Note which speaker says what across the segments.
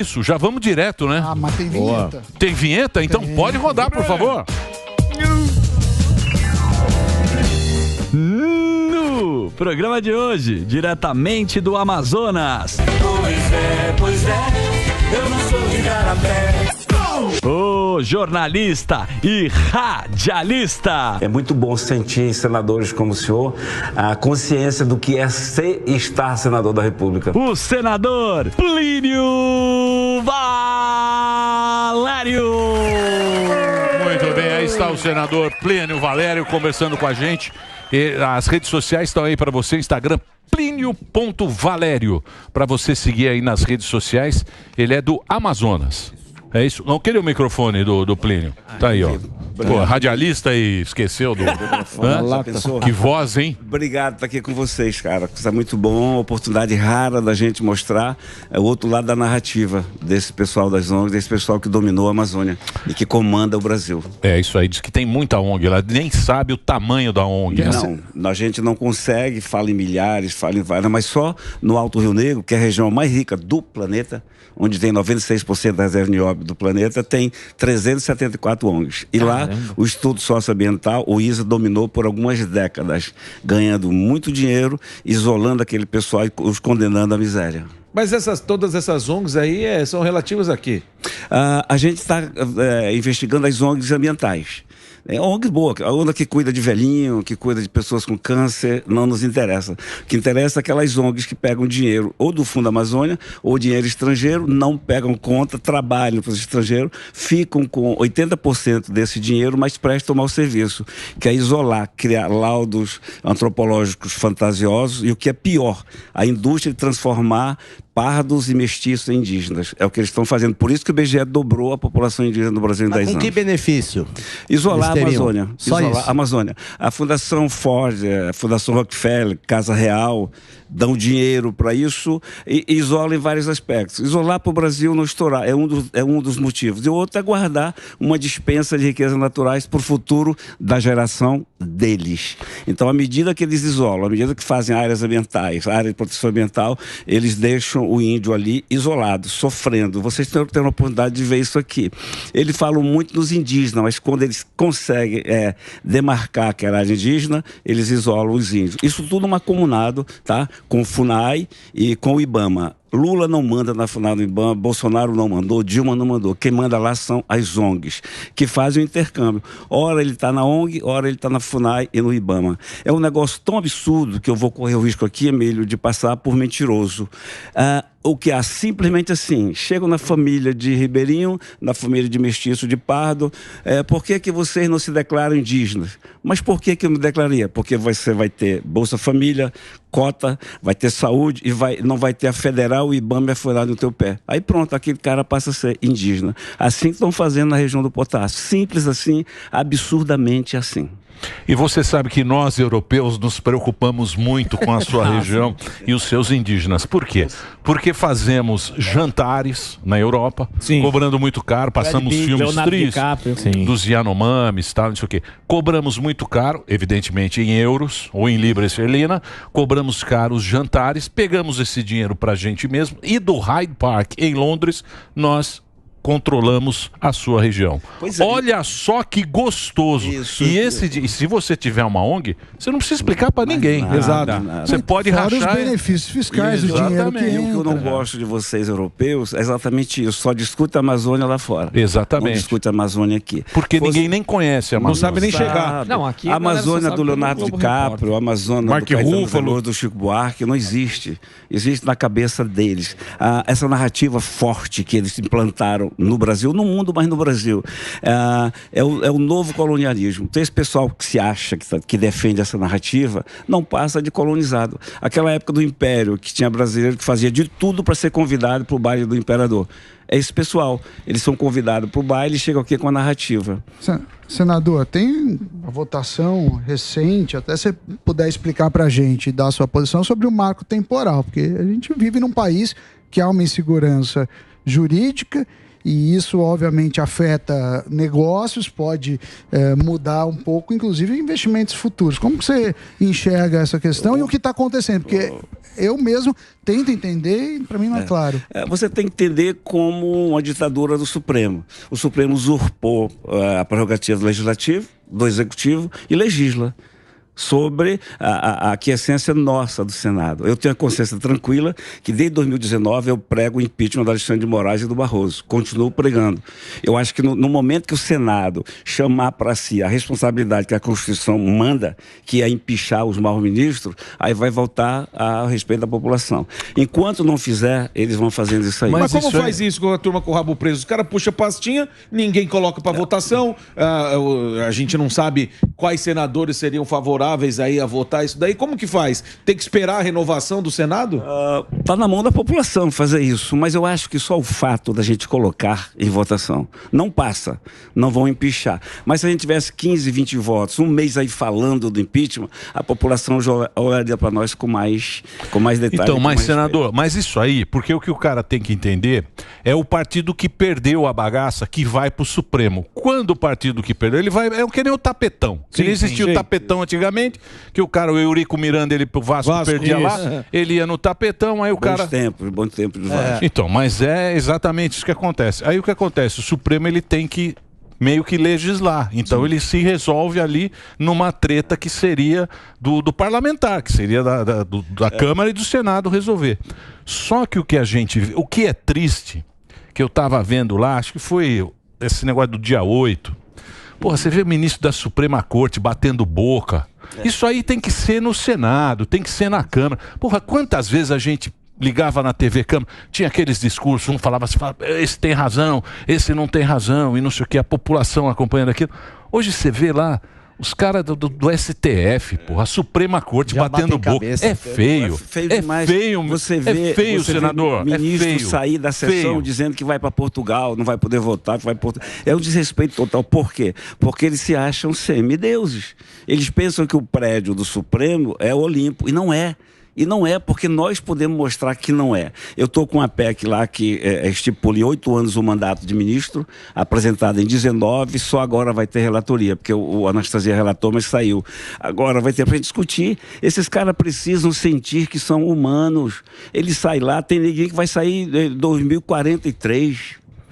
Speaker 1: Isso, já vamos direto, né?
Speaker 2: Ah, mas tem vinheta.
Speaker 1: Boa. Tem vinheta? Então pode rodar, por favor.
Speaker 3: No programa de hoje, diretamente do Amazonas.
Speaker 4: Pois é, eu não sou de garapé.
Speaker 3: O jornalista e radialista.
Speaker 5: É muito bom sentir em senadores como o senhor a consciência do que é ser e estar senador da República.
Speaker 3: O senador Plínio Valério.
Speaker 1: Muito bem, aí está o senador Plínio Valério conversando com a gente. E as redes sociais estão aí para você, Instagram, Plínio.Valério, para você seguir aí nas redes sociais. Ele é do Amazonas. É isso? Não queria o microfone do Plínio. Tá aí, ó. Pô, radialista e esqueceu do... Que voz, hein?
Speaker 5: Obrigado por estar aqui com vocês, cara. Isso é muito bom, oportunidade rara da gente mostrar o outro lado da narrativa desse pessoal das ONGs, desse pessoal que dominou a Amazônia e que comanda o Brasil.
Speaker 1: É isso aí, diz que tem muita ONG lá, nem sabe o tamanho da ONG.
Speaker 5: Não, a gente não consegue, fala em milhares, fala em várias, mas só no Alto Rio Negro, que é a região mais rica do planeta, onde tem 96% da reserva nióbio do planeta, tem 374 ONGs. E lá, o Estudo Socioambiental, o ISA, dominou por algumas décadas, ganhando muito dinheiro, isolando aquele pessoal e os condenando à miséria.
Speaker 6: Mas todas essas ONGs aí são relativas a quê?
Speaker 5: A gente está investigando as ONGs ambientais. É ONG boa, a ONG que cuida de velhinho, que cuida de pessoas com câncer, não nos interessa. O que interessa é aquelas ONGs que pegam dinheiro ou do Fundo Amazônia ou dinheiro estrangeiro, não pegam conta, trabalham para os estrangeiros, ficam com 80% desse dinheiro, mas prestam mau serviço, que é isolar, criar laudos antropológicos fantasiosos e o que é pior, a indústria de transformar pardos e mestiços em indígenas. É o que eles estão fazendo. Por isso que o IBGE dobrou a população indígena do Brasil em 10 anos.
Speaker 7: Com que benefício?
Speaker 5: Isolar a Amazônia.
Speaker 7: Só
Speaker 5: Isolar
Speaker 7: isso.
Speaker 5: a Amazônia. A Fundação Ford, a Fundação Rockefeller, Casa Real, dão dinheiro para isso e isolam em vários aspectos. Isolar para o Brasil não estourar é um dos motivos. E o outro é guardar uma dispensa de riquezas naturais para o futuro da geração deles. Então, à medida que eles isolam, à medida que fazem áreas ambientais, área de proteção ambiental, eles deixam o índio ali isolado, sofrendo. Vocês têm a oportunidade de ver isso aqui. Eles falam muito dos indígenas, mas quando eles conseguem demarcar aquela área indígena, eles isolam os índios. Isso tudo mancomunado, tá? Com o FUNAI e com o IBAMA. Lula não manda na FUNAI no IBAMA, Bolsonaro não mandou, Dilma não mandou. Quem manda lá são as ONGs, que fazem o intercâmbio. Ora ele está na ONG, ora ele está na FUNAI e no IBAMA. É um negócio tão absurdo que eu vou correr o risco aqui, Emílio, de passar por mentiroso. O que há simplesmente assim, chegam na família de Ribeirinho, na família de Mestiço de Pardo, por que vocês não se declaram indígenas? Mas por que eu me declararia? Porque você vai ter Bolsa Família, cota, vai ter saúde e não vai ter a federal, o IBAMA foi lá no teu pé. Aí pronto, aquele cara passa a ser indígena. Assim que estão fazendo na região do Potássio. Simples assim, absurdamente assim.
Speaker 1: E você sabe que nós, europeus, nos preocupamos muito com a sua região e os seus indígenas. Por quê? Porque fazemos jantares na Europa, cobrando muito caro, passamos filmes tristes dos Yanomamis, tal, não sei o quê. Cobramos muito caro, evidentemente em euros ou em libra esterlina, cobramos caro os jantares, pegamos esse dinheiro pra gente mesmo e do Hyde Park, em Londres, nós controlamos a sua região. Olha só que gostoso. E se você tiver uma ONG, você não precisa explicar para ninguém.
Speaker 2: Exato.
Speaker 1: Você pode rachar
Speaker 2: os benefícios fiscais do dinheiro que
Speaker 5: entra. O que eu não gosto de vocês europeus é exatamente isso. Só discute a Amazônia lá fora.
Speaker 1: Exatamente.
Speaker 5: Não discute a Amazônia aqui.
Speaker 1: Porque ninguém nem conhece a Amazônia.
Speaker 6: Não sabe nem chegar.
Speaker 5: Não, aqui a Amazônia do Leonardo DiCaprio, a Amazônia do Caetano Veloso, do Chico Buarque, não existe. Existe na cabeça deles. Essa narrativa forte que eles implantaram no Brasil, no mundo, mas no Brasil. É o novo colonialismo. Então, esse pessoal que se acha, que defende essa narrativa, não passa de colonizado. Aquela época do Império, que tinha brasileiro que fazia de tudo para ser convidado para o baile do imperador. É esse pessoal. Eles são convidados para o baile e chegam aqui com a narrativa.
Speaker 2: Senador, tem uma votação recente, até você puder explicar para a gente, dar a sua posição sobre o marco temporal, porque a gente vive num país que há uma insegurança jurídica e isso obviamente afeta negócios, pode mudar um pouco, inclusive investimentos futuros. Como que você enxerga essa questão e o que está acontecendo? Porque eu mesmo tento entender e para mim não é claro.
Speaker 5: Você tem que entender como uma ditadura do Supremo. O Supremo usurpou a prerrogativa do Legislativo, do Executivo e legisla sobre a aquiescência nossa do Senado. Eu tenho a consciência tranquila que desde 2019 eu prego o impeachment do Alexandre de Moraes e do Barroso. Continuo pregando. Eu acho que no momento que o Senado chamar para si a responsabilidade que a Constituição manda, que é empichar os maus ministros, aí vai voltar a respeito da população. Enquanto não fizer, eles vão fazendo isso aí.
Speaker 6: Mas como faz isso com a turma com o rabo preso? Os caras puxam a pastinha, ninguém coloca para votação, a gente não sabe quais senadores seriam favoráveis aí a votar isso daí. Como que faz? Tem que esperar a renovação do Senado?
Speaker 5: Tá na mão da população fazer isso, mas eu acho que só o fato da gente colocar em votação não passa, não vão empichar. Mas se a gente tivesse 15, 20 votos, um mês aí falando do impeachment, a população já olharia para nós com mais detalhes.
Speaker 1: Então, mas senador, mas isso aí, porque o que o cara tem que entender é o partido que perdeu a bagaça que vai pro Supremo. Quando o partido que perdeu, ele vai, é que nem o tapetão. Se ele existia o tapetão antigamente, que o cara, o Eurico Miranda, ele pro Vasco perdia isso. Lá, ele ia no tapetão, aí o cara...
Speaker 5: Bom tempo de Vasco.
Speaker 1: Então, mas é exatamente isso que acontece. Aí o que acontece? O Supremo, ele tem que meio que legislar. Então ele se resolve ali numa treta que seria do parlamentar, que seria da Câmara e do Senado resolver. Só que o que é triste, que eu tava vendo lá, acho que foi esse negócio do dia 8. Porra, você vê o ministro da Suprema Corte batendo boca. Isso aí tem que ser no Senado, tem que ser na Câmara. Porra, quantas vezes a gente ligava na TV Câmara, tinha aqueles discursos, um falava assim, esse tem razão, esse não tem razão, e não sei o que, a população acompanhando aquilo. Hoje você vê lá os caras do STF, porra, a Suprema Corte já batendo boca. É feio. É feio,
Speaker 5: você vê,
Speaker 1: senador.
Speaker 5: Vê ministro
Speaker 1: é feio,
Speaker 5: sair da sessão dizendo que vai para Portugal, não vai poder votar, que vai é um desrespeito total. Por quê? Porque eles se acham semideuses. Eles pensam que o prédio do Supremo é o Olimpo, e não é. E não é, porque nós podemos mostrar que não é. Eu estou com uma PEC lá que estipula em 8 anos o mandato de ministro, apresentada em 19, só agora vai ter relatoria, porque o Anastasia relatou, mas saiu. Agora vai ter para discutir. Esses caras precisam sentir que são humanos. Eles saem lá, tem ninguém que vai sair em 2043.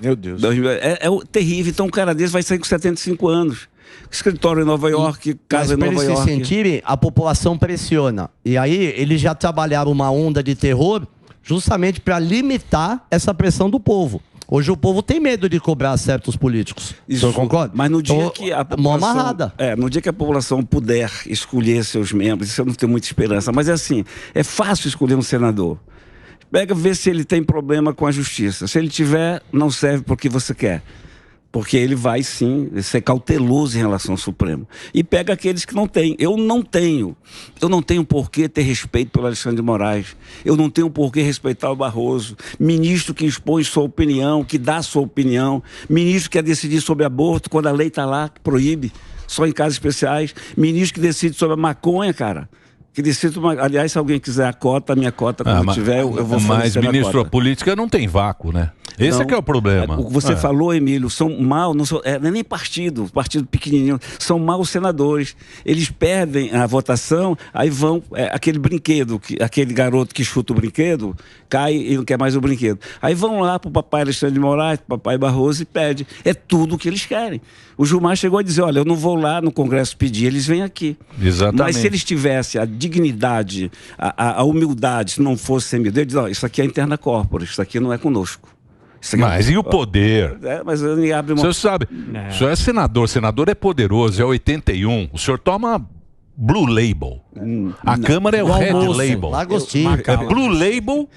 Speaker 6: Meu Deus.
Speaker 5: É terrível. Então um cara desse vai sair com 75 anos. Escritório em Nova York, casa em Nova York.
Speaker 7: Mas para eles se sentirem, a população pressiona. E aí eles já trabalharam uma onda de terror justamente para limitar essa pressão do povo. Hoje o povo tem medo de cobrar certos políticos.
Speaker 5: Isso, o senhor concorda? Mas no dia que a população, no dia que a população puder escolher seus membros, isso eu não tenho muita esperança, mas é assim, é fácil escolher um senador. Pega, vê se ele tem problema com a justiça. Se ele tiver, não serve porque você quer. Porque ele vai, sim, ser cauteloso em relação ao Supremo. E pega aqueles que não têm. Eu não tenho por que ter respeito pelo Alexandre de Moraes. Eu não tenho por que respeitar o Barroso. Ministro que expõe sua opinião, que dá sua opinião. Ministro que quer decidir sobre aborto quando a lei está lá, que proíbe, só em casos especiais. Ministro que decide sobre a maconha, cara. Que decide, aliás, se alguém quiser a minha cota, quando tiver, eu vou fazer.
Speaker 1: Mas, ministro, a política não tem vácuo, né? Esse é que é o problema.
Speaker 5: O que você falou, Emílio, são maus, não é nem partido pequenininho, são maus senadores. Eles perdem a votação, aí vão, aquele brinquedo, aquele garoto que chuta o brinquedo, cai e não quer mais o brinquedo. Aí vão lá pro papai Alexandre de Moraes, pro papai Barroso e pede. É tudo o que eles querem. O Gilmar chegou a dizer, olha, eu não vou lá no Congresso pedir, eles vêm aqui.
Speaker 1: Exatamente.
Speaker 5: Mas se eles tivessem a dignidade, a humildade, se não fosse semideuses, eles dizem, isso aqui é interna corpore, isso aqui não é conosco.
Speaker 1: Mas e o poder?
Speaker 5: Mas eu nem abro
Speaker 1: uma... O senhor sabe, o senhor é senador é poderoso, é 81. O senhor toma Blue Label. A Câmara é o Red Label. É Blue Label,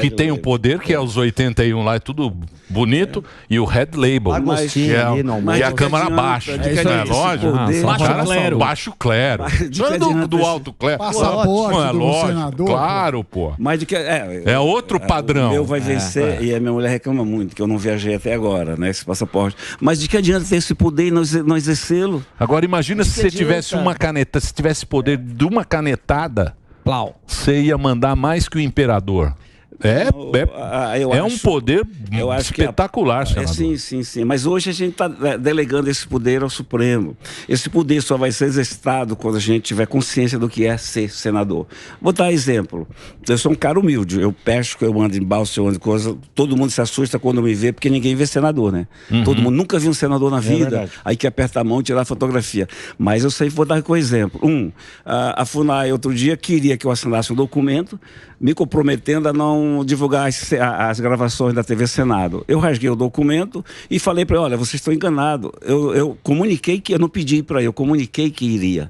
Speaker 1: que tem o poder, que é os 81 lá, é tudo bonito, e o Red Label, que é a Câmara baixa. É lógico? Baixo clero. Não é do alto clero.
Speaker 2: Passaporte do senador.
Speaker 1: Claro, pô.
Speaker 5: Mas de que,
Speaker 1: é outro padrão.
Speaker 5: O meu vai vencer, e a minha mulher reclama muito, que eu não viajei até agora, né, esse passaporte. Mas de que adianta ter esse poder e não exercê-lo?
Speaker 1: Agora imagina se você tivesse uma caneta, se tivesse poder de uma canetada, você ia mandar mais que o imperador. É um poder espetacular, senador.
Speaker 5: Sim. Mas hoje a gente está delegando esse poder ao Supremo. Esse poder só vai ser exercitado quando a gente tiver consciência do que é ser senador. Vou dar exemplo. Eu sou um cara humilde. Eu pesco, eu ando em balsa, eu ando em coisa. Todo mundo se assusta quando me vê, porque ninguém vê senador, né? Todo mundo nunca viu um senador na vida. Aí que aperta a mão e tirar a fotografia. Mas eu sempre vou dar com exemplo. A FUNAI outro dia queria que eu assinasse um documento me comprometendo a não divulgar as gravações da TV Senado. Eu rasguei o documento e falei para ele, olha, vocês estão enganados. Eu comuniquei que eu não pedi para eu comuniquei que iria.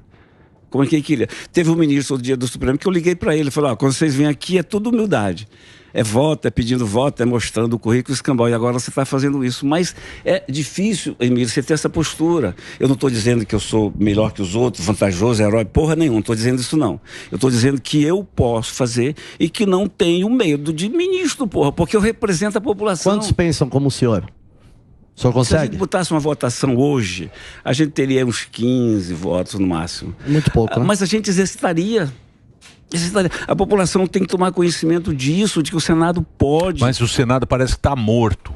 Speaker 5: Teve um ministro do dia do Supremo que eu liguei para ele, falei, quando vocês vêm aqui é tudo humildade. É voto, é pedindo voto, é mostrando o currículo escambau. E agora você está fazendo isso. Mas é difícil, Emílio, você ter essa postura. Eu não estou dizendo que eu sou melhor que os outros, vantajoso, herói, porra nenhuma. Não estou dizendo isso, não. Eu estou dizendo que eu posso fazer e que não tenho medo de ministro, porra, porque eu represento a população.
Speaker 7: Quantos pensam como o senhor? O senhor consegue?
Speaker 5: Se a gente botasse uma votação hoje, a gente teria uns 15 votos no máximo.
Speaker 7: Muito pouco, né?
Speaker 5: Mas a gente exercitaria. A população tem que tomar conhecimento disso, de que o Senado pode.
Speaker 1: Mas o Senado parece que está morto.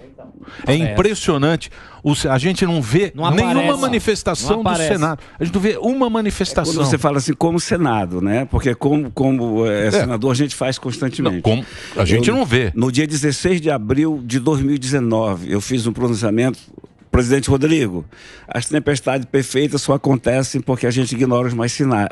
Speaker 1: É impressionante. A gente não vê nenhuma manifestação do Senado. A gente não vê uma manifestação.
Speaker 5: Quando você fala assim, como Senado, né? Porque como senador a gente faz constantemente.
Speaker 1: A gente não vê.
Speaker 5: No dia 16 de abril de 2019, eu fiz um pronunciamento. Presidente Rodrigo, as tempestades perfeitas só acontecem porque a gente ignora os mais sinais,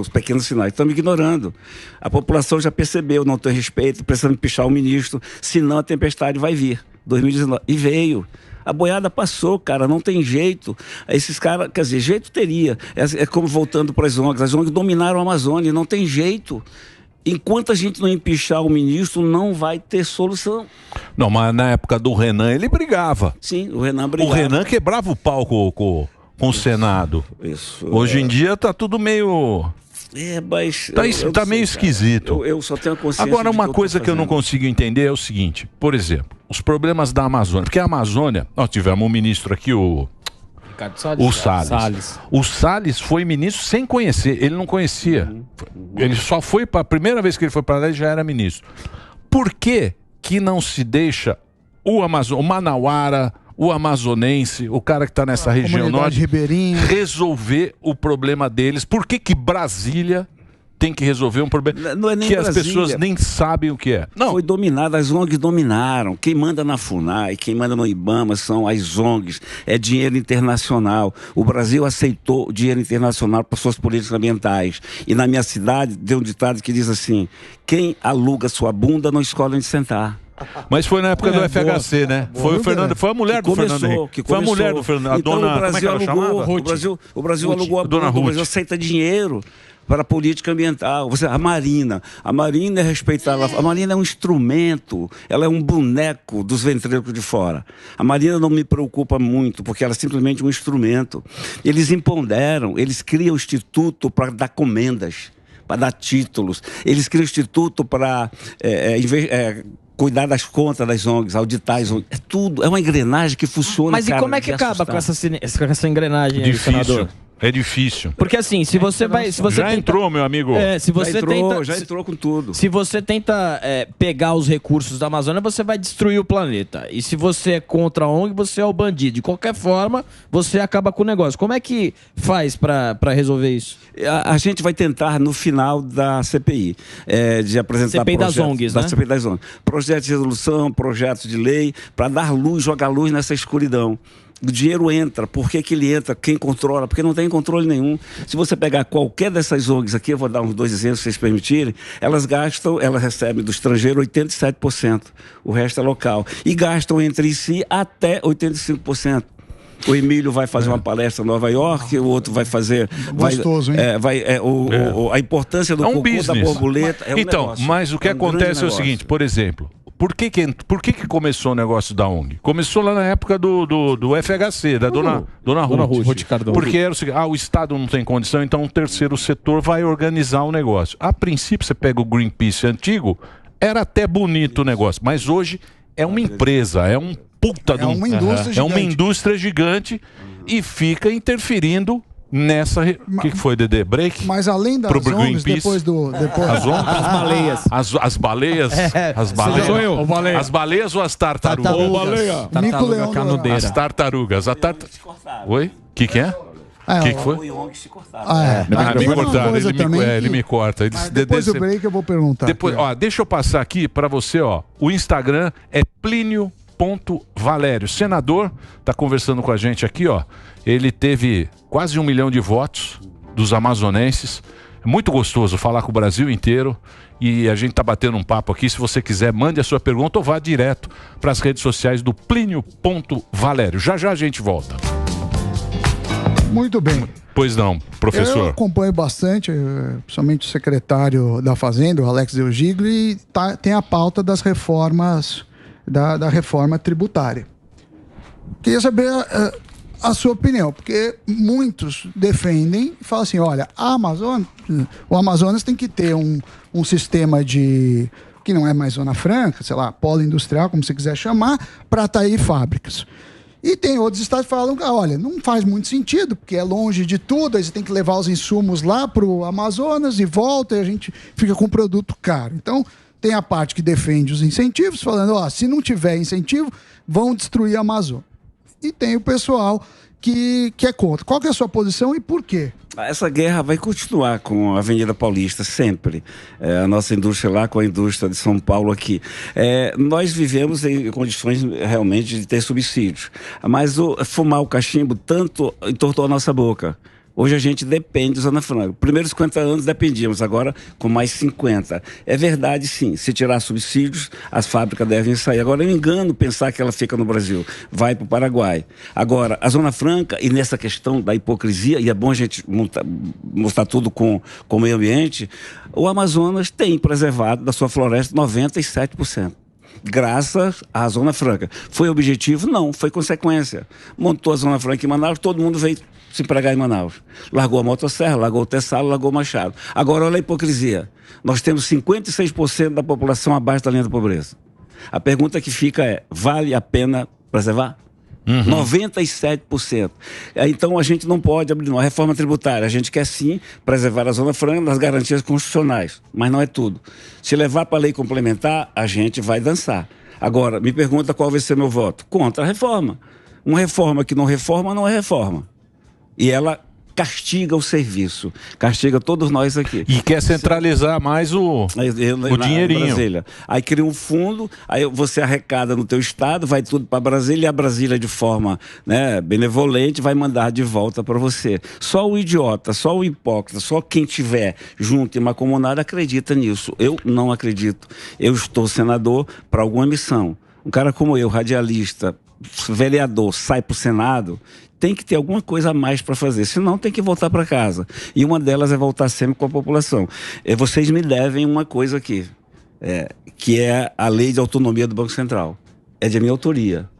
Speaker 5: os pequenos sinais. Estamos ignorando. A população já percebeu, não tem respeito, precisamos pichar o ministro, senão a tempestade vai vir. 2019. E veio. A boiada passou, cara, não tem jeito. Esses caras, quer dizer, jeito teria. É como voltando para as ONGs dominaram a Amazônia, não tem jeito. Enquanto a gente não empichar o ministro, não vai ter solução.
Speaker 1: Não, mas na época do Renan, ele brigava.
Speaker 5: Sim, o Renan brigava.
Speaker 1: O Renan quebrava o pau com o Senado.
Speaker 5: Isso.
Speaker 1: Hoje em dia tá tudo meio...
Speaker 5: mas...
Speaker 1: Tá meio esquisito.
Speaker 5: Eu só tenho a consciência.
Speaker 1: Agora, uma coisa que eu não consigo entender é o seguinte. Por exemplo, os problemas da Amazônia. Porque a Amazônia... Nós tivemos um ministro aqui, o Salles. O Salles foi ministro sem conhecer. Ele não conhecia. Ele só foi para a primeira vez que ele foi para lá, ele já era ministro. Por que não se deixa o Manauara, o amazonense, o cara que está nessa região norte, resolver o problema deles? Por que Brasília tem que resolver um problema que as pessoas nem sabem o que é?
Speaker 5: Não. Foi dominado, as ONGs dominaram. Quem manda na FUNAI, quem manda no IBAMA são as ONGs. É dinheiro internacional. O Brasil aceitou dinheiro internacional para suas políticas ambientais. E na minha cidade, tem um ditado que diz assim, quem aluga sua bunda não escolhe onde sentar.
Speaker 1: Mas foi na época do FHC, né? Foi o Fernando, foi a mulher do Fernando Henrique. Foi a mulher do Fernando, a dona,
Speaker 5: o Brasil alugou, o Brasil alugou a bunda, o Brasil aceita dinheiro para a política ambiental. A Marina é respeitada. A Marina é um instrumento, ela é um boneco dos ventrílocos de fora. A Marina não me preocupa muito, porque ela é simplesmente um instrumento. Eles empoderam, eles criam o instituto para dar comendas, para dar títulos. Eles criam o instituto para cuidar das contas das ONGs, auditar as ONGs. É tudo, é uma engrenagem que funciona.
Speaker 8: Mas e como é que acaba com essa engrenagem aí, senador?
Speaker 1: É difícil.
Speaker 8: Porque assim, se você vai... Se você
Speaker 1: já entrou, meu amigo.
Speaker 8: Se você
Speaker 5: já entrou com tudo.
Speaker 8: Se você tenta pegar os recursos da Amazônia, você vai destruir o planeta. E se você é contra a ONG, você é o bandido. De qualquer forma, você acaba com o negócio. Como é que faz para resolver isso?
Speaker 5: A gente vai tentar, no final da CPI, de apresentar
Speaker 8: CPI das ONGs, né?
Speaker 5: CPI das ONGs. Projetos de resolução, projetos de lei, para dar luz, jogar luz nessa escuridão. O dinheiro entra. Por que ele entra? Quem controla? Porque não tem controle nenhum. Se você pegar qualquer dessas ONGs aqui, eu vou dar uns 2 exemplos, se vocês permitirem, elas recebem do estrangeiro 87%. O resto é local. E gastam entre si até 85%. O Emílio vai fazer uma palestra em Nova York, o outro vai fazer...
Speaker 2: Gostoso, hein?
Speaker 5: A importância do cocô da borboleta...
Speaker 1: Então,
Speaker 5: negócio.
Speaker 1: Mas o que acontece é o seguinte, por exemplo... Por que começou o negócio da ONG? Começou lá na época do FHC, da dona Ruth Cardoso. Porque era o seguinte, o Estado não tem condição, então o terceiro setor vai organizar o negócio. A princípio, você pega o Greenpeace antigo, era até bonito o negócio, mas hoje é uma empresa, é um puta de
Speaker 2: uma indústria gigante.
Speaker 1: É uma indústria gigante e fica interferindo nessa... O que foi, Dedê? Break?
Speaker 2: Mas além das
Speaker 1: Pro
Speaker 2: ondas,
Speaker 1: Greenpeace?
Speaker 2: depois do... Depois...
Speaker 1: As ondas?
Speaker 8: As baleias.
Speaker 1: As baleias? As baleias?
Speaker 6: Sou eu.
Speaker 1: As baleias ou as tartarugas?
Speaker 2: Mico-leão dourado.
Speaker 1: As tartarugas. Oi? O que é? O que foi?
Speaker 2: Tem
Speaker 1: me
Speaker 2: uma
Speaker 1: cortaram,
Speaker 2: coisa também
Speaker 1: ele
Speaker 2: que-
Speaker 1: me corta.
Speaker 2: Depois do break eu vou perguntar.
Speaker 1: Depois, ó, deixa eu passar aqui para você, ó. O Instagram é Plínio.Valério. Senador, tá conversando com a gente aqui, ó. Ele teve quase 1 milhão de votos dos amazonenses. É muito gostoso falar com o Brasil inteiro. E a gente tá batendo um papo aqui. Se você quiser, mande a sua pergunta ou vá direto para as redes sociais do Plínio.Valério. Já já a gente volta.
Speaker 2: Muito bem.
Speaker 1: Pois não,
Speaker 2: Eu
Speaker 1: professor.
Speaker 2: acompanho bastante, principalmente o secretário da Fazenda, o Alex Del Giglio, e tem a pauta das reformas, da reforma tributária. Queria saber a sua opinião, porque muitos defendem e falam assim, olha, o Amazonas tem que ter um sistema de... que não é mais zona franca, sei lá, polo industrial, como você quiser chamar, para atrair fábricas. E tem outros estados que falam, olha, não faz muito sentido, porque é longe de tudo, aí você tem que levar os insumos lá para o Amazonas e volta, e a gente fica com um produto caro. Então, tem a parte que defende os incentivos, falando, ó, se não tiver incentivo, vão destruir a Amazônia. E tem o pessoal que é contra. Qual que é a sua posição e por quê?
Speaker 5: Essa guerra vai continuar com a Avenida Paulista, sempre. A nossa indústria lá com a indústria de São Paulo aqui. Nós vivemos em condições realmente de ter subsídios. Mas fumar o cachimbo tanto entortou a nossa boca. Hoje a gente depende da Zona Franca. Primeiros 50 anos dependíamos, agora com mais 50. É verdade, sim. Se tirar subsídios, as fábricas devem sair. Agora, é um engano pensar que ela fica no Brasil. Vai para o Paraguai. Agora, a Zona Franca, e nessa questão da hipocrisia, e é bom a gente mostrar tudo com o meio ambiente, o Amazonas tem preservado da sua floresta 97%. Graças à Zona Franca. Foi objetivo? Não, foi consequência. Montou a Zona Franca em Manaus, todo mundo veio se empregar em Manaus. Largou a motosserra, largou o Tessalo, largou o Machado. Agora, olha a hipocrisia. Nós temos 56% da população abaixo da linha da pobreza. A pergunta que fica é, vale a pena preservar? 97%. Então a gente não pode abrir uma reforma tributária. A gente quer sim preservar a Zona Franca nas garantias constitucionais, mas não é tudo. Se levar para a lei complementar, a gente vai dançar. Agora, me pergunta qual vai ser meu voto. Contra a reforma. Uma reforma que não reforma, não é reforma. E ela castiga o serviço, castiga todos nós aqui.
Speaker 1: E quer centralizar mais o dinheirinho.
Speaker 5: Brasília. Aí cria um fundo, aí você arrecada no teu estado, vai tudo para Brasília e a Brasília de forma, né, benevolente vai mandar de volta para você. Só o idiota, só o hipócrita, só quem tiver junto e mancomunado acredita nisso. Eu não acredito. Eu estou senador para alguma missão. Um cara como eu, radialista, vereador, sai para o Senado, tem que ter alguma coisa a mais para fazer, senão tem que voltar para casa. E uma delas é voltar sempre com a população. Vocês me devem uma coisa aqui, que é a lei de autonomia do Banco Central. É de minha autoria.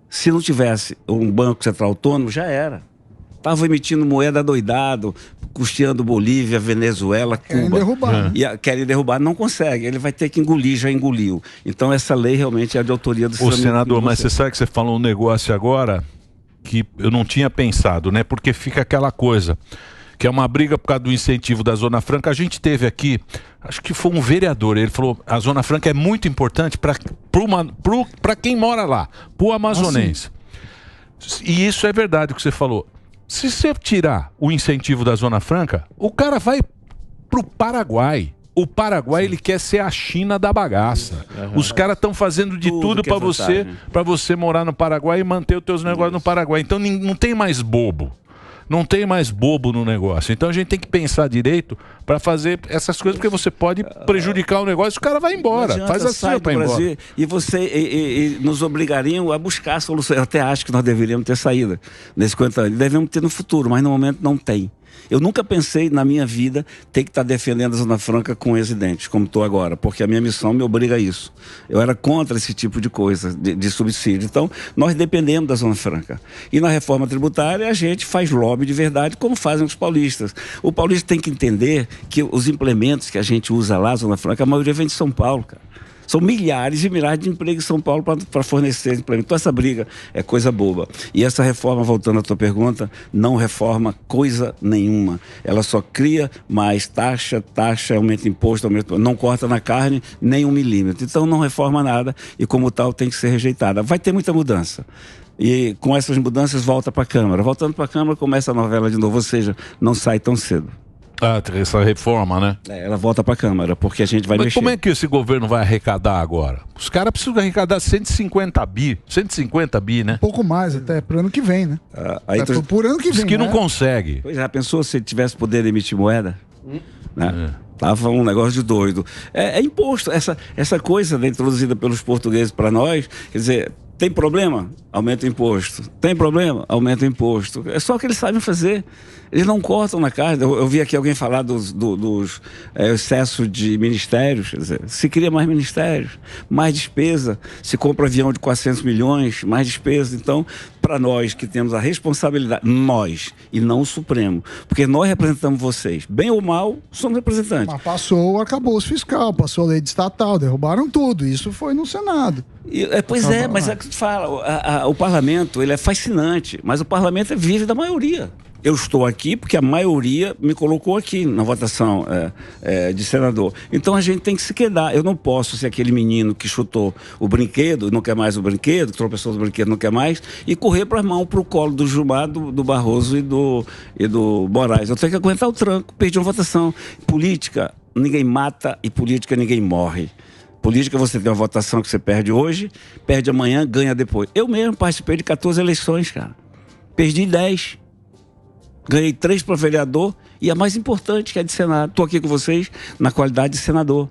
Speaker 5: Se não tivesse um Banco Central autônomo, já era. Estava emitindo moeda doidado, custeando Bolívia, Venezuela, Cuba.
Speaker 2: Querem derrubar.
Speaker 5: Querem derrubar, não consegue. Ele vai ter que engolir, já engoliu. Então essa lei realmente é de autoria do
Speaker 1: senador, mas você sabe que você falou um negócio agora que eu não tinha pensado, né? Porque fica aquela coisa, que é uma briga por causa do incentivo da Zona Franca. A gente teve aqui, acho que foi um vereador, ele falou, a Zona Franca é muito importante para quem mora lá, para o amazonense. E isso é verdade o que você falou. Se você tirar o incentivo da Zona Franca, o cara vai pro Paraguai. O Paraguai, ele quer ser a China da bagaça. Os caras estão fazendo de tudo para você morar no Paraguai e manter os teus negócios no Paraguai. Então não tem mais bobo. Não tem mais bobo no negócio. Então a gente tem que pensar direito para fazer essas coisas, porque você pode prejudicar o negócio e o cara vai embora. Faz assim para ir embora.
Speaker 5: E nos obrigariam a buscar soluções. Eu até acho que nós deveríamos ter saída nesses 50 anos. Devemos ter no futuro, mas no momento não tem. Eu nunca pensei na minha vida ter que estar defendendo a Zona Franca com unhas e dentes, como estou agora, porque a minha missão me obriga a isso. Eu era contra esse tipo de coisa, de subsídio. Então, nós dependemos da Zona Franca. E na reforma tributária, a gente faz lobby de verdade, como fazem os paulistas. O paulista tem que entender que os implementos que a gente usa lá, Zona Franca, a maioria vem de São Paulo, cara. São milhares e milhares de empregos em São Paulo para fornecer emprego. Então essa briga é coisa boba. E essa reforma, voltando à tua pergunta, não reforma coisa nenhuma. Ela só cria mais taxa, aumenta imposto, não corta na carne nem 1 milímetro. Então não reforma nada e como tal tem que ser rejeitada. Vai ter muita mudança. E com essas mudanças volta para a Câmara. Voltando para a Câmara começa a novela de novo, ou seja, não sai tão cedo.
Speaker 1: Essa reforma, né?
Speaker 5: Ela volta para a Câmara, porque a gente vai mexer.
Speaker 1: Mas como é que esse governo vai arrecadar agora? Os caras precisam arrecadar 150 bi, né?
Speaker 2: Um pouco mais até, pro ano que vem, né? Por ano que vem.
Speaker 1: Diz que não consegue.
Speaker 5: Pois já pensou se ele tivesse poder de emitir moeda? Né? Tava um negócio de doido. É imposto, essa coisa introduzida pelos portugueses para nós, quer dizer, tem problema? Aumenta o imposto. Tem problema? Aumenta o imposto. É só o que eles sabem fazer. Eles não cortam na carne. Eu vi aqui alguém falar dos excesso de ministérios. Quer dizer, se cria mais ministérios, mais despesa. Se compra avião de 400 milhões, mais despesa. Então, para nós que temos a responsabilidade, nós, e não o Supremo, porque nós representamos vocês, bem ou mal, somos representantes.
Speaker 2: Mas passou o arcabouço fiscal, passou a lei de estatal, derrubaram tudo. Isso foi no Senado.
Speaker 5: Mas é o que tu fala, o parlamento ele é fascinante, mas o parlamento vive da maioria. Eu estou aqui porque a maioria me colocou aqui na votação de senador. Então a gente tem que se quedar. Eu não posso ser aquele menino que chutou o brinquedo, não quer mais o brinquedo, que tropeçou no brinquedo, não quer mais, e correr para a mão, para o colo do Gilmar, do Barroso e do Moraes. Eu tenho que aguentar o tranco, perdi uma votação. Política, ninguém mata e política ninguém morre. Política, você tem uma votação que você perde hoje, perde amanhã, ganha depois. Eu mesmo participei de 14 eleições, cara. Perdi 10. Ganhei 3 para vereador e a mais importante, que é de Senado. Estou aqui com vocês na qualidade de senador.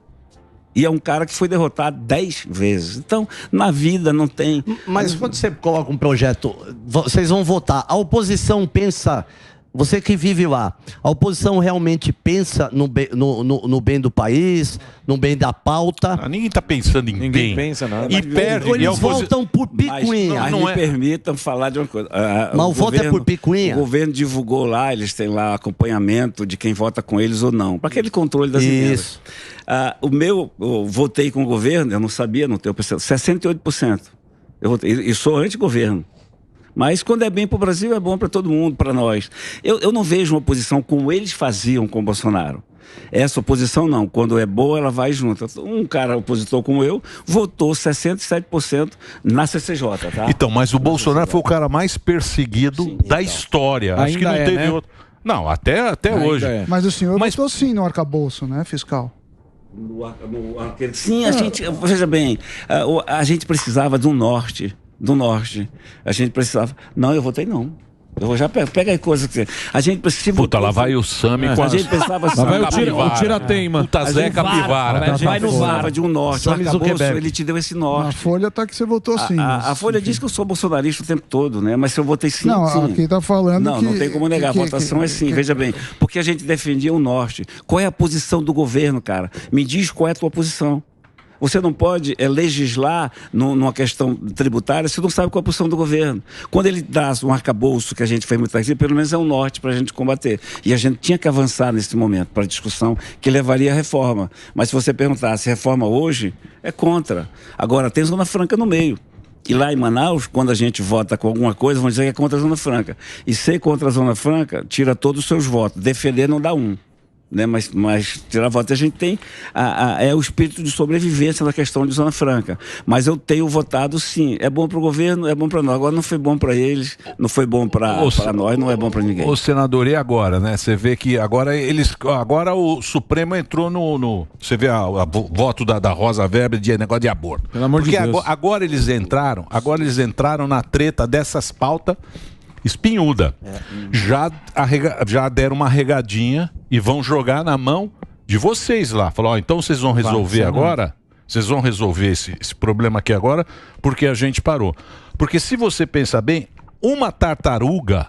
Speaker 5: E é um cara que foi derrotado 10 vezes. Então, na vida não tem...
Speaker 7: Mas quando você coloca um projeto, vocês vão votar. A oposição pensa... Você que vive lá, a oposição realmente pensa no bem do país, no bem da pauta?
Speaker 1: Ninguém está pensando em
Speaker 6: Ninguém
Speaker 1: bem.
Speaker 6: pensa nada.
Speaker 1: E perde.
Speaker 7: Eles votam por picuinha.
Speaker 5: Mas me permitam falar de uma coisa.
Speaker 7: Mas o voto é por picuinha?
Speaker 5: O governo divulgou lá, eles têm lá acompanhamento de quem vota com eles ou não. Para aquele controle das emendas. Eu votei com o governo, eu não sabia, não tenho 68%. Eu votei, e sou anti-governo. Mas quando é bem para o Brasil, é bom para todo mundo, para nós. Eu não vejo uma oposição como eles faziam com o Bolsonaro. Essa oposição não. Quando é boa, ela vai junto. Um cara opositor como eu votou 67% na CCJ, tá?
Speaker 1: Então, mas o Bolsonaro foi o cara mais perseguido da história. Acho que não teve outro. Não, até hoje.
Speaker 2: Mas o senhor votou sim no arcabouço, né, fiscal?
Speaker 5: Sim, a gente... Veja bem, a gente precisava do norte. A gente precisava... Não, eu votei não. Eu vou já pega aí coisa que a gente precisa...
Speaker 1: Puta, lá vai o Sami com
Speaker 5: a gente pensava assim...
Speaker 6: Lá vai o tira-teima.
Speaker 1: Puta Zé Capivara.
Speaker 5: A gente vai no VAR de um norte. Ele te deu esse norte.
Speaker 2: A Folha tá que você votou sim.
Speaker 5: A Folha diz que eu sou bolsonarista o tempo todo, né? Mas se eu votei sim,
Speaker 2: não,
Speaker 5: sim.
Speaker 2: Aqui tá falando
Speaker 5: não tem como negar. A votação é sim, veja bem. Porque a gente defendia o norte. Qual é a posição do governo, cara? Me diz qual é a tua posição. Você não pode legislar numa questão tributária se não sabe qual é a posição do governo. Quando ele dá um arcabouço que a gente fez muito aqui, pelo menos é um norte para a gente combater. E a gente tinha que avançar nesse momento para a discussão que levaria à reforma. Mas se você perguntar se reforma hoje, é contra. Agora, tem Zona Franca no meio. E lá em Manaus, quando a gente vota com alguma coisa, vão dizer que é contra a Zona Franca. E ser contra a Zona Franca, tira todos os seus votos. Defender não dá um. Né? Mas tirar voto a gente tem é o espírito de sobrevivência na questão de Zona Franca. Mas eu tenho votado sim. É bom para o governo, é bom para nós. Agora não foi bom para eles, não foi bom para nós, não é bom para ninguém.
Speaker 1: O senador, e agora, né? Você vê que agora o Supremo entrou no você vê o voto da Rosa Weber de negócio de aborto.
Speaker 6: Pelo amor de Deus.
Speaker 1: Porque agora eles entraram na treta dessas pautas espinhuda. Já deram uma regadinha e vão jogar na mão de vocês lá. Falou, então vocês vão resolver agora? Vocês vão resolver esse problema aqui agora, porque a gente parou. Porque se você pensar bem, uma tartaruga,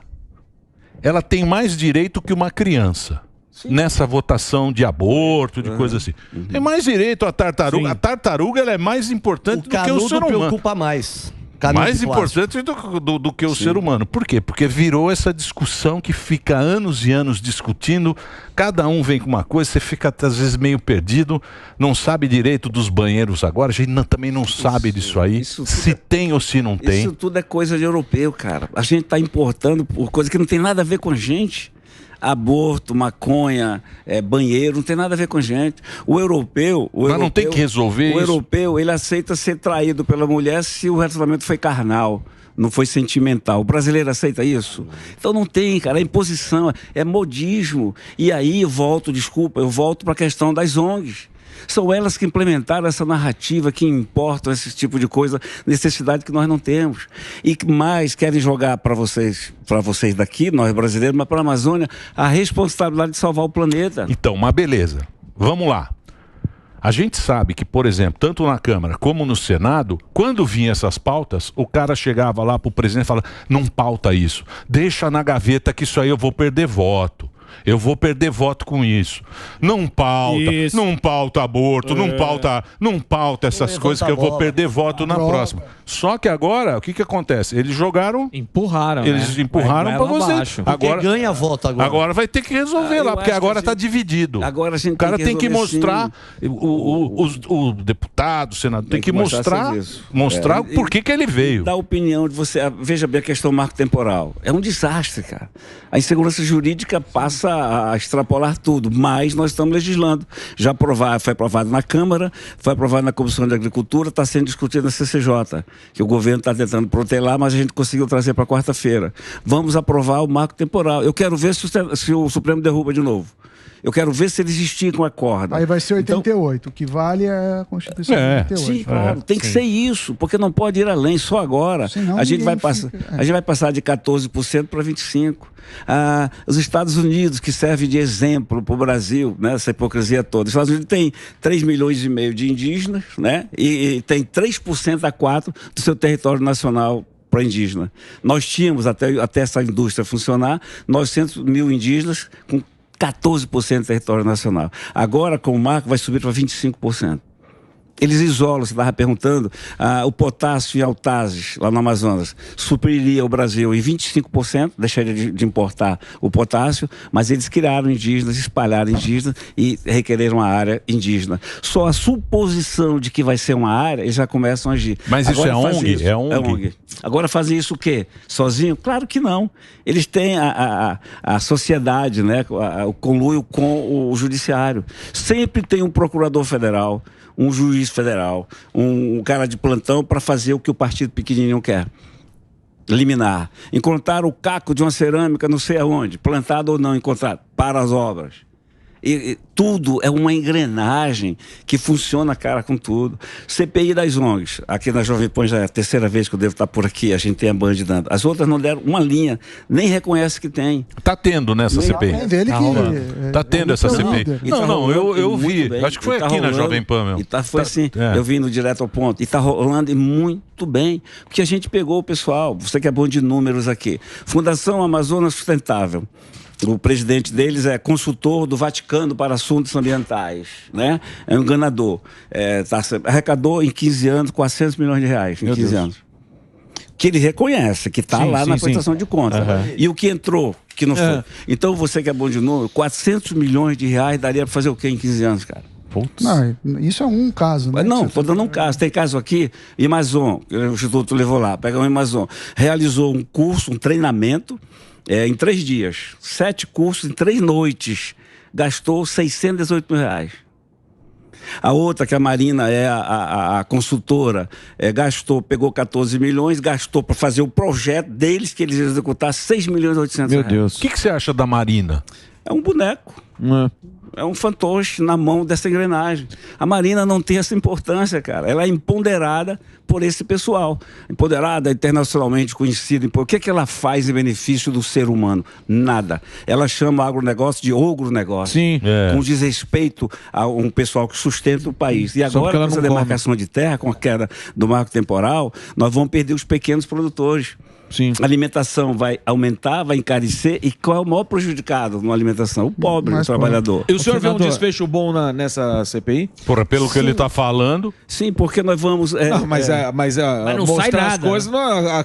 Speaker 1: ela tem mais direito que uma criança. Sim. Nessa votação de aborto, de coisa assim. Tem mais direito a tartaruga. Sim. A tartaruga ela é mais importante do que o ser humano.
Speaker 7: preocupa mais.
Speaker 1: Mais importante do que o ser humano. Por quê? Porque virou essa discussão que fica anos e anos discutindo, cada um vem com uma coisa, você fica às vezes meio perdido, não sabe direito dos banheiros agora, a gente também não sabe disso aí, se tem ou se não tem.
Speaker 5: Isso tudo é coisa de europeu, cara. A gente está importando por coisa que não tem nada a ver com a gente. Aborto, maconha, banheiro, não tem nada a ver com a gente. O europeu...
Speaker 1: Mas não tem que resolver isso?
Speaker 5: O europeu, ele aceita ser traído pela mulher se o relacionamento foi carnal, não foi sentimental. O brasileiro aceita isso? Então não tem, cara, é imposição, é modismo. E aí eu volto para a questão das ONGs. São elas que implementaram essa narrativa que importam esse tipo de coisa, necessidade que nós não temos. E que mais querem jogar para vocês daqui, nós brasileiros, mas para a Amazônia, a responsabilidade de salvar o planeta.
Speaker 1: Então, mas beleza. Vamos lá. A gente sabe que, por exemplo, tanto na Câmara como no Senado, quando vinham essas pautas, o cara chegava lá pro presidente e falava, não pauta isso, deixa na gaveta que isso aí eu vou perder voto. Eu vou perder voto com isso. Não pauta aborto, não pauta essas coisas que eu vou perder voto na próxima. Só que agora, o que acontece? Eles jogaram...
Speaker 8: Empurraram,
Speaker 1: Eles empurraram para você.
Speaker 7: Agora ganha voto agora.
Speaker 1: Agora vai ter que resolver lá, porque agora está dividido.
Speaker 5: Agora a gente
Speaker 1: o cara tem que mostrar,
Speaker 5: assim,
Speaker 1: o deputado, o senador, tem que mostrar o porquê que ele veio.
Speaker 5: Da opinião de você. Veja bem a questão do marco temporal. É um desastre, cara. A insegurança jurídica passa a extrapolar tudo, mas nós estamos legislando. Foi aprovado na Câmara, foi aprovado na Comissão de Agricultura, está sendo discutido na CCJ, que o governo está tentando protelar, mas a gente conseguiu trazer para quarta-feira. Vamos aprovar o marco temporal. Eu quero ver se o Supremo derruba de novo. Eu quero ver se eles esticam a corda.
Speaker 2: Aí vai ser 88, o que vale é a Constituição de 88.
Speaker 5: Sim, claro, tem que ser isso, porque não pode ir além, só agora.
Speaker 2: Senão
Speaker 5: a gente vai passar de 14% para 25%. Os Estados Unidos, que serve de exemplo para o Brasil, né, essa hipocrisia toda. Os Estados Unidos tem 3,5 milhões de indígenas, né, e tem 3% a 4% do seu território nacional para indígena. Nós tínhamos, até essa indústria funcionar, 900 mil indígenas com 14% do território nacional. Agora, com o marco, vai subir para 25%. Eles isolam, você estava perguntando, o potássio em Altazes, lá no Amazonas, supriria o Brasil em 25%, deixaria de importar o potássio, mas eles criaram indígenas, espalharam indígenas e requereram uma área indígena. Só a suposição de que vai ser uma área, eles já começam a agir.
Speaker 1: Mas agora, isso é ONG? É ONG.
Speaker 5: Agora fazem isso o quê? Sozinho? Claro que não. Eles têm a sociedade, né? O conluio com o judiciário. Sempre tem um procurador federal, um juiz federal, um cara de plantão para fazer o que o partido pequenininho quer. Liminar. Encontrar o caco de uma cerâmica não sei aonde, plantado ou não encontrado, para as obras. E tudo é uma engrenagem que funciona, cara, com tudo. CPI das ONGs. Aqui na Jovem Pan já é a terceira vez que eu devo estar por aqui, a gente tem a Band dando. As outras não deram uma linha, nem reconhece que tem.
Speaker 1: Tá tendo nessa CPI. Tá tendo essa CPI. Não, eu vi. Acho que foi aqui na Jovem Pan mesmo.
Speaker 5: Foi assim, eu vim no direto ao ponto. E tá rolando muito bem. Porque a gente pegou o pessoal, você que é bom de números aqui. Fundação Amazonas Sustentável. O presidente deles é consultor do Vaticano para assuntos ambientais, né? É um enganador. Arrecadou em 15 anos 400 milhões de reais, em 15 anos. Que ele reconhece, que está lá na prestação de contas. E o que entrou, que não foi. Então, você que é bom de número, 400 milhões de reais daria para fazer o quê em 15 anos, cara?
Speaker 2: Não, isso é um caso, né?
Speaker 5: Não, estou dando um caso. Tem caso aqui, Amazon, o Instituto levou lá, pega um Amazon, realizou um curso, um treinamento, em 3 dias, 7 cursos em 3 noites, gastou 618 mil reais. A outra, que a Marina é a consultora, pegou 14 milhões, gastou para fazer o projeto deles, que eles executaram 6 milhões e 800 reais.
Speaker 1: Meu Deus. O que você acha da Marina?
Speaker 5: É um boneco. É um fantoche na mão dessa engrenagem. A Marina não tem essa importância, cara. Ela é empoderada por esse pessoal. Empoderada, internacionalmente conhecida. O que ela faz em benefício do ser humano? Nada. Ela chama o agronegócio de ogronegócio.
Speaker 1: Sim.
Speaker 5: Com desrespeito a um pessoal que sustenta o país. E agora, com essa demarcação de terra, com a queda do marco temporal, nós vamos perder os pequenos produtores.
Speaker 6: Sim.
Speaker 5: A alimentação vai aumentar, vai encarecer. E qual é o maior prejudicado na alimentação? O pobre, o trabalhador.
Speaker 6: E o senhor vê um desfecho bom nessa CPI?
Speaker 1: Porra, pelo que ele está falando.
Speaker 5: Sim, porque nós vamos...
Speaker 6: mas
Speaker 5: não
Speaker 6: mostrar
Speaker 5: sai nada,
Speaker 6: as coisas,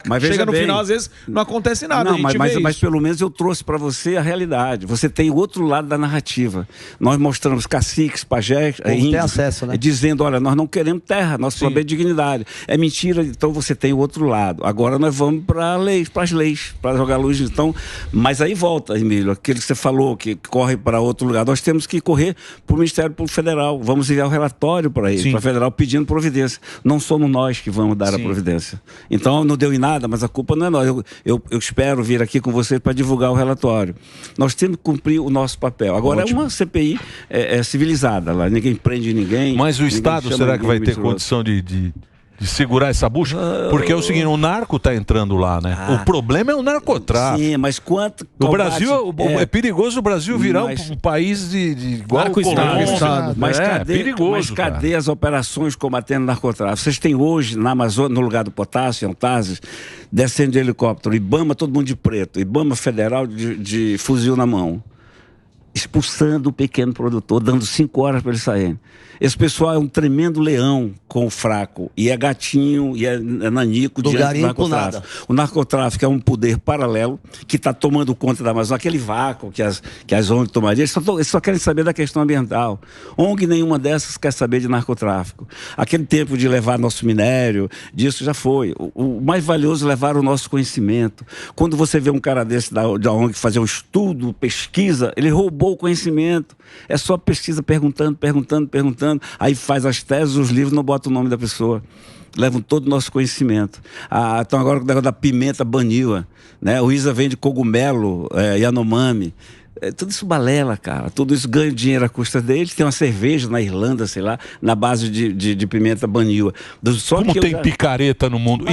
Speaker 5: Mas
Speaker 6: chega
Speaker 5: veja
Speaker 6: no
Speaker 5: bem.
Speaker 6: final, às vezes, não acontece nada.
Speaker 5: Não,
Speaker 6: a gente vê
Speaker 5: mas
Speaker 6: isso.
Speaker 5: pelo menos eu trouxe para você a realidade. Você tem o outro lado da narrativa. Nós mostramos caciques, pajés, índios,
Speaker 7: acesso, né?
Speaker 5: dizendo, olha, nós não queremos terra, nosso problema é dignidade. É mentira, então você tem o outro lado. Agora nós vamos para as leis, para jogar luz. Então, mas aí volta, Emílio, aquilo que você falou, que corre para outro lugar. Nós temos que correr para o Ministério Público Federal. Vamos enviar o relatório para ele, para a Federal, pedindo providência. Não somos nós que vamos dar a providência. Então, não deu em nada, mas a culpa não é nós. Eu espero vir aqui com vocês para divulgar o relatório. Nós temos que cumprir o nosso papel. Agora, é uma CPI civilizada lá. Ninguém prende ninguém.
Speaker 1: Mas o Estado, será que vai ter condição de segurar essa bucha? Porque é o seguinte, o narco está entrando lá, né? O problema é o narcotráfico.
Speaker 5: Sim, mas quanto...
Speaker 1: O Brasil, é perigoso o Brasil virar um país de igual o Colômbia.
Speaker 5: Mas cadê as operações combatendo o narcotráfico? Vocês têm hoje, na Amazônia, no lugar do Potássio, Antazes, descendo de helicóptero, Ibama, todo mundo de preto, Ibama Federal de fuzil na mão, expulsando o pequeno produtor, dando 5 horas para ele sair. Esse pessoal é um tremendo leão com o fraco, e é gatinho, e é nanico diante do narcotráfico. O narcotráfico é um poder paralelo que está tomando conta da Amazônia, aquele vácuo que as ONG tomariam, eles só querem saber da questão ambiental. ONG nenhuma dessas quer saber de narcotráfico. Aquele tempo de levar nosso minério, disso já foi. O mais valioso é levar o nosso conhecimento. Quando você vê um cara desse da ONG fazer um estudo, pesquisa, ele roubou o conhecimento. É só pesquisa perguntando, aí faz as teses, os livros, não bota o nome da pessoa. Levam todo o nosso conhecimento. Então agora o negócio da pimenta baniu, né? O Isa vende cogumelo, Yanomami. Tudo isso balela, cara. Tudo isso ganha dinheiro à custa deles. Tem uma cerveja na Irlanda, sei lá, na base de pimenta baniu.
Speaker 1: Como tem picareta no mundo.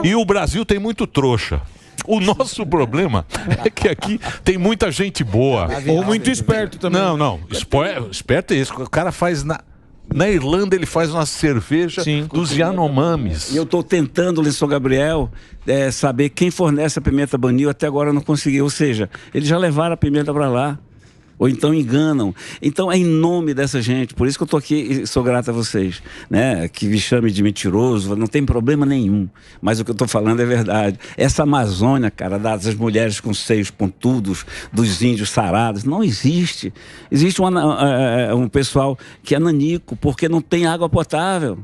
Speaker 1: E o Brasil tem muito trouxa. O nosso problema é que aqui tem muita gente boa.
Speaker 6: Ou muito esperto também.
Speaker 1: Não. Esperto é isso. O cara faz na Irlanda, ele faz uma cerveja dos Yanomamis.
Speaker 5: E eu estou tentando, em São Gabriel, saber quem fornece a pimenta banil. Até agora eu não consegui. Ou seja, eles já levaram a pimenta para lá. Ou então enganam. Então é em nome dessa gente, por isso que eu estou aqui e sou grato a vocês, né? Que me chame de mentiroso, não tem problema nenhum, mas o que eu estou falando é verdade. Essa Amazônia, cara, das mulheres com seios pontudos, dos índios sarados, não existe. Existe um pessoal que é nanico, porque não tem água potável.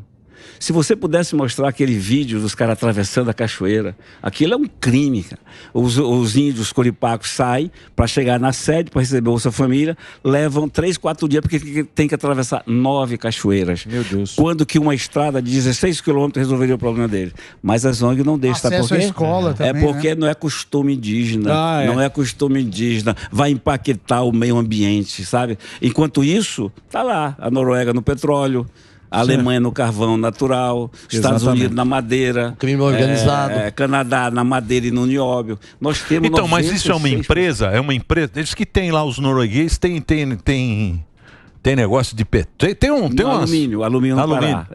Speaker 5: Se você pudesse mostrar aquele vídeo dos caras atravessando a cachoeira, aquilo é um crime, cara. Os índios coripacos saem para chegar na sede, para receber Bolsa Família, levam 3, 4 dias, porque tem que atravessar 9 cachoeiras.
Speaker 6: Meu Deus.
Speaker 5: Quando que uma estrada de 16 quilômetros resolveria o problema deles. Mas as ONG não deixam, sabe por quê?
Speaker 2: À escola também,
Speaker 5: porque não é costume indígena. Não é costume indígena. Vai empaquetar o meio ambiente, sabe? Enquanto isso, tá lá, a Noruega no petróleo, a Alemanha no carvão natural, Estados Unidos na madeira,
Speaker 7: crime organizado,
Speaker 5: Canadá na madeira e no nióbio. Nós temos
Speaker 1: então, mas isso é uma empresa? É uma empresa? Eles que tem lá os noruegueses, tem negócio de petróleo. Tem
Speaker 5: alumínio no Pará.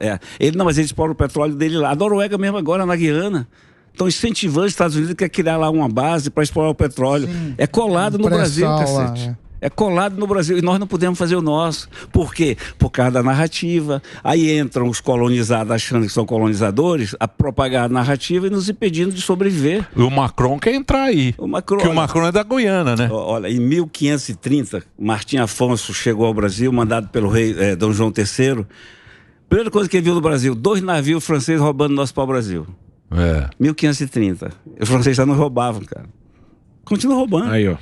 Speaker 5: Mas eles exploram o petróleo dele lá. A Noruega mesmo agora, na Guiana, estão incentivando os Estados Unidos, quer criar lá uma base para explorar o petróleo. Sim. É colado no Brasil, cacete. É colado no Brasil e nós não podemos fazer o nosso. Por quê? Por causa da narrativa. Aí entram os colonizados achando que são colonizadores a propagar a narrativa e nos impedindo de sobreviver.
Speaker 1: E o Macron quer entrar aí. Porque o Macron é da Guiana, né?
Speaker 5: Olha, em 1530, Martim Afonso chegou ao Brasil, mandado pelo rei Dom João III. Primeira coisa que ele viu no Brasil, 2 navios franceses roubando nosso pau-brasil. 1530. Os franceses já não roubavam, cara. Continuam roubando.
Speaker 6: Aí, ó.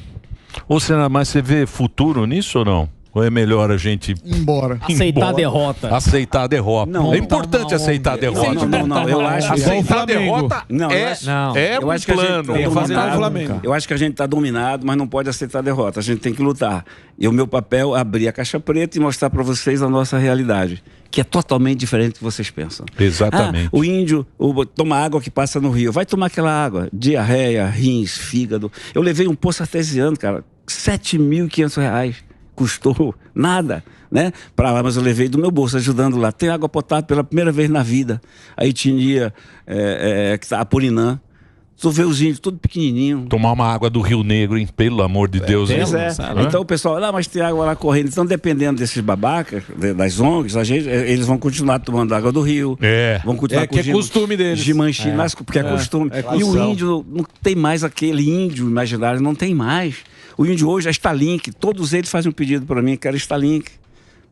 Speaker 1: Ou será, mas você vê futuro nisso ou não? Ou é melhor a gente
Speaker 2: embora?
Speaker 8: Aceitar a derrota.
Speaker 1: Aceitar a derrota.
Speaker 5: Não,
Speaker 1: é importante aceitar a derrota.
Speaker 5: Não, eu acho que
Speaker 1: aceitar a derrota é um plano.
Speaker 5: Eu acho que a gente está dominado, mas não pode aceitar a derrota. A gente tem que lutar. E o meu papel é abrir a caixa preta e mostrar para vocês a nossa realidade, que é totalmente diferente do que vocês pensam.
Speaker 1: Exatamente.
Speaker 5: O índio toma água que passa no rio. Vai tomar aquela água. Diarreia, rins, fígado. Eu levei um poço artesiano, cara. R$7.500. Custou nada, né? Para lá, mas eu levei do meu bolso, ajudando lá. Tem água potável pela primeira vez na vida. A etnia Apurinã Tu vê os índios tudo pequenininho.
Speaker 1: Tomar uma água do Rio Negro, hein? Pelo amor de Deus.
Speaker 5: Pois
Speaker 1: hein?
Speaker 5: Então o pessoal, mas tem água lá correndo. Então, dependendo desses babacas, das ONGs, eles vão continuar tomando água do rio. Vão continuar
Speaker 6: que é costume deles.
Speaker 5: Gimanchi, porque é costume. E o índio não tem mais aquele índio imaginário, não tem mais. O índio hoje é Starlink. Todos eles fazem um pedido para mim, quero Starlink.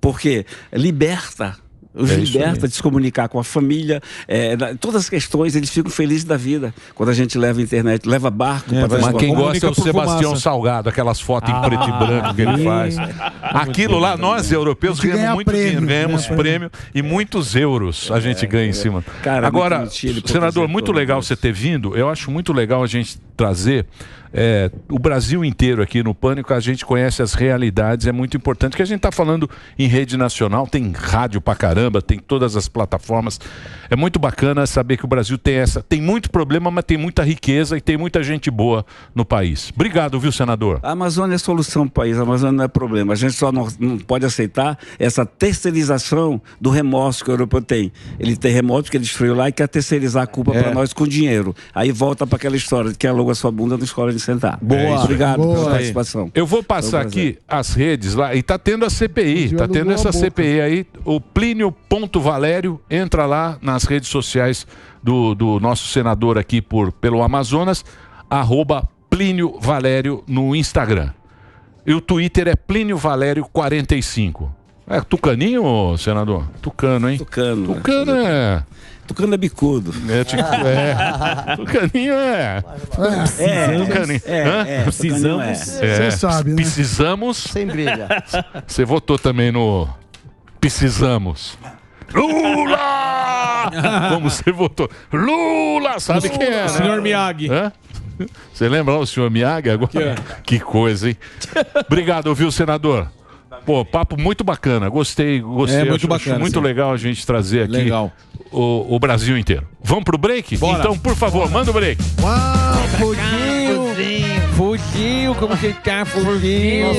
Speaker 5: Porque liberta. Os liberta de se comunicar com a família, todas as questões, eles ficam felizes da vida quando a gente leva a internet, leva barco.
Speaker 1: Mas quem gosta é o Sebastião Salgado, aquelas fotos em preto e branco que ele faz. Aquilo lá, nós europeus ganhamos muito dinheiro, ganhamos prêmio e muitos euros a gente ganha em cima.
Speaker 5: Cara,
Speaker 1: agora, senador, muito legal você ter vindo, eu acho muito legal a gente trazer o Brasil inteiro aqui no Pânico, a gente conhece as realidades, é muito importante, que a gente está falando em rede nacional, tem rádio pra caramba, tem todas as plataformas, é muito bacana saber que o Brasil tem muito problema, mas tem muita riqueza e tem muita gente boa no país. Obrigado, viu, senador?
Speaker 5: A Amazônia é solução para o país, a Amazônia não é problema, a gente só não pode aceitar essa terceirização do remorso que o europeu tem. Ele tem remorso porque ele destruiu lá e quer terceirizar a culpa para nós com dinheiro. Aí volta para aquela história de que aluga sua bunda na escola de sentar.
Speaker 1: Boa.
Speaker 5: Obrigado pela participação.
Speaker 1: Eu vou passar aqui as redes lá, e tá tendo a CPI, tá tendo essa CPI aí, o Plínio.Valério, entra lá nas redes sociais do nosso senador aqui pelo Amazonas, @Plínio Valério no Instagram. E o Twitter é Plínio Valério 45. É tucaninho, senador? Tucano, hein?
Speaker 5: Tucano.
Speaker 1: Tucano é...
Speaker 5: Tucano é bicudo.
Speaker 1: Tucaninho é. Tucaninho.
Speaker 8: Precisamos.
Speaker 2: Você sabe, né?
Speaker 1: Precisamos.
Speaker 7: Sem brilha.
Speaker 1: Você votou também no Precisamos. Lula! Como você votou? Lula! Sabe quem é?
Speaker 6: O senhor Miyagi.
Speaker 1: Você lembra lá o senhor Miyagi agora? Que coisa, hein? Obrigado, viu, senador? Pô, papo muito bacana. Gostei.
Speaker 6: Muito bacana.
Speaker 1: Acho muito legal a gente trazer aqui o Brasil inteiro. Vamos pro break?
Speaker 6: Bora.
Speaker 1: Então, por favor, manda o break.
Speaker 6: Uau, Fuginho, como que tá, Fuginho?